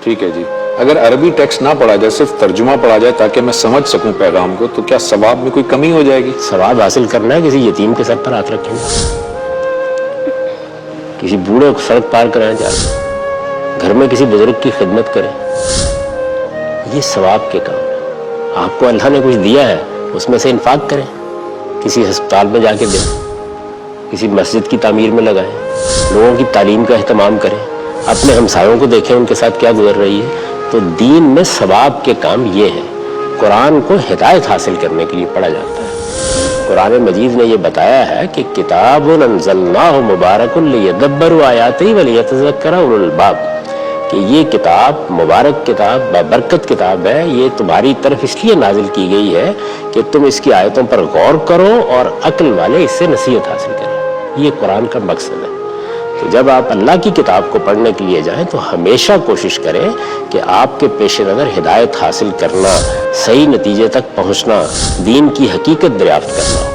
ٹھیک ہے جی، اگر عربی ٹیکسٹ نہ پڑھا جائے، صرف ترجمہ پڑھا جائے تاکہ میں سمجھ سکوں پیغام کو، تو کیا ثواب میں کوئی کمی ہو جائے گی؟ ثواب حاصل کرنا ہے کسی یتیم کے سر پر ہاتھ رکھیں، کسی بوڑھے کو سڑک پار کرائیں، جا کے گھر میں کسی بزرگ کی خدمت کریں، یہ ثواب کے کام ہے۔ آپ کو اللہ نے کچھ دیا ہے، اس میں سے انفاق کریں، کسی ہسپتال میں جا کے دیں، کسی مسجد کی تعمیر میں لگائیں، لوگوں کی تعلیم کا اہتمام کریں، اپنے ہمسایوں کو دیکھیں ان کے ساتھ کیا گزر رہی ہے۔ تو دین میں ثواب کے کام یہ ہے۔ قرآن کو ہدایت حاصل کرنے کے لیے پڑھا جاتا ہے۔ قرآن مجید نے یہ بتایا ہے کہ کتاب انزلناہ مبارک لیدبروا آیاتہ ولیتذکر اولو الالباب، کہ یہ کتاب مبارک کتاب بابرکت کتاب ہے، یہ تمہاری طرف اس لیے نازل کی گئی ہے کہ تم اس کی آیتوں پر غور کرو اور عقل والے اس سے نصیحت حاصل کریں۔ یہ قرآن کا مقصد ہے۔ تو جب آپ اللہ کی کتاب کو پڑھنے کے لیے جائیں تو ہمیشہ کوشش کریں کہ آپ کے پیش نظر ہدایت حاصل کرنا، صحیح نتیجے تک پہنچنا، دین کی حقیقت دریافت کرنا۔